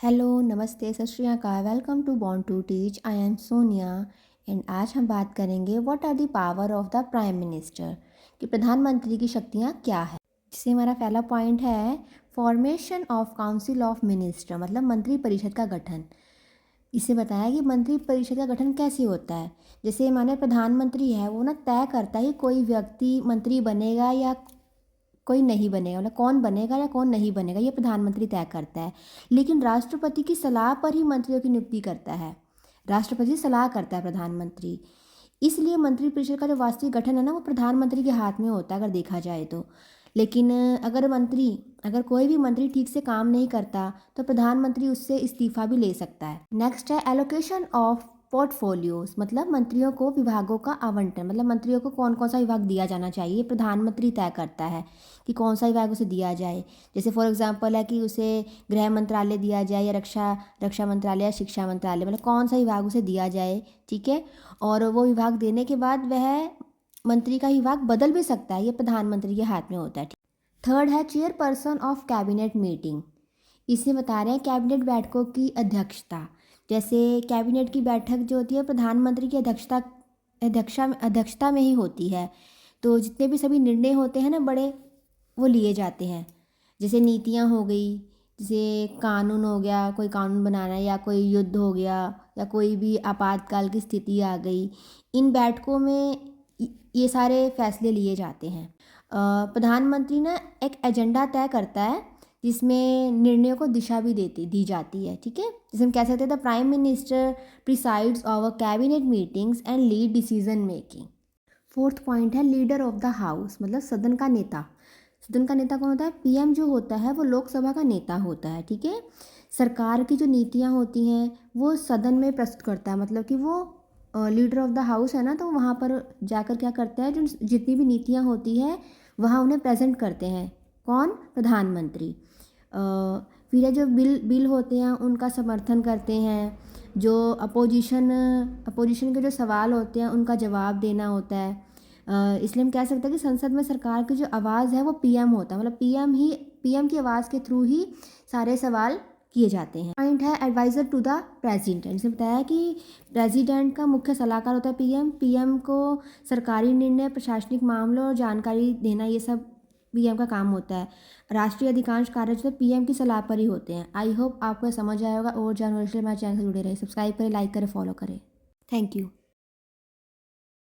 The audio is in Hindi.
हेलो, नमस्ते, सत श्री अकाल। Welcome to born to teach. I am Sonia and आज हम बात करेंगे what are the power of the prime minister, कि प्रधानमंत्री की शक्तियाँ क्या है। जिससे हमारा पहला पॉइंट है formation of council of minister, मतलब मंत्री परिषद का गठन। इसे बताया कि मंत्री परिषद का गठन कैसे होता है। जैसे माने प्रधानमंत्री है, वो ना तय करता है कि कोई व्यक्ति मंत्री बनेगा या कोई नहीं बनेगा, मतलब कौन बनेगा या कौन नहीं बनेगा, ये प्रधानमंत्री तय करता है। लेकिन राष्ट्रपति की सलाह पर ही मंत्रियों की नियुक्ति करता है। राष्ट्रपति से सलाह करता है प्रधानमंत्री। इसलिए मंत्रिपरिषद का जो वास्तविक गठन है ना, वो प्रधानमंत्री के हाथ में होता है अगर देखा जाए तो। लेकिन अगर कोई भी मंत्री ठीक से काम नहीं करता तो प्रधानमंत्री उससे इस्तीफा भी ले सकता है। नेक्स्ट है एलोकेशन ऑफ पोर्टफोलियोज, मतलब मंत्रियों को विभागों का आवंटन, मतलब मंत्रियों को कौन कौन सा विभाग दिया जाना चाहिए, प्रधानमंत्री तय करता है कि कौन सा विभाग उसे दिया जाए। जैसे फॉर एग्जांपल है कि उसे गृह मंत्रालय दिया जाए या रक्षा मंत्रालय या शिक्षा मंत्रालय, मतलब कौन सा विभाग उसे दिया जाए। ठीक है, और वो विभाग देने के बाद वह मंत्री का विभाग बदल भी सकता है, ये प्रधानमंत्री के हाथ में होता है। थर्ड है चेयरपर्सन ऑफ कैबिनेट मीटिंग। इसे बता रहे हैं कैबिनेट बैठकों की अध्यक्षता। जैसे कैबिनेट की बैठक जो होती है प्रधानमंत्री की अध्यक्षता में ही होती है। तो जितने भी सभी निर्णय होते हैं ना बड़े, वो लिए जाते हैं। जैसे नीतियाँ हो गई, जैसे कानून हो गया, कोई कानून बनाना, या कोई युद्ध हो गया, या कोई भी आपातकाल की स्थिति आ गई, इन बैठकों में ये सारे फैसले लिए जाते हैं। प्रधानमंत्री ना एक एजेंडा तय करता है जिसमें निर्णयों को दिशा भी दी जाती है। ठीक है, जैसे हम कह सकते हैं the prime minister presides over cabinet meetings and lead decision making. Fourth point है लीडर ऑफ द हाउस, मतलब सदन का नेता। सदन का नेता कौन होता है? पीएम जो होता है वो लोकसभा का नेता होता है। ठीक है, सरकार की जो नीतियाँ होती हैं वो सदन में प्रस्तुत करता है, मतलब कि वो लीडर ऑफ द हाउस है ना, तो वहाँ पर जाकर क्या करता है, जो जितनी भी नीतियाँ होती है वहाँ उन्हें प्रेजेंट करते हैं। कौन? प्रधानमंत्री। फिर है जो बिल होते हैं उनका समर्थन करते हैं। जो अपोजिशन के जो सवाल होते हैं उनका जवाब देना होता है। इसलिए हम कह सकते हैं कि संसद में सरकार की जो आवाज़ है वो पीएम होता है, मतलब पीएम की आवाज़ के थ्रू ही सारे सवाल किए जाते हैं। पॉइंट है एडवाइज़र टू द प्रेसिडेंट। इसमें बताया कि प्रेसिडेंट का मुख्य सलाहकार होता है पीएम को सरकारी निर्णय, प्रशासनिक मामलों और जानकारी देना, ये सब पीएम का काम होता है। राष्ट्रीय अधिकांश कार्य जो है पीएम की सलाह पर ही होते हैं। आई होप आपको समझ आया होगा। और जानकारी के लिए हमारे चैनल से जुड़े रहे, सब्सक्राइब करें, लाइक करें, फॉलो करें। Thank you.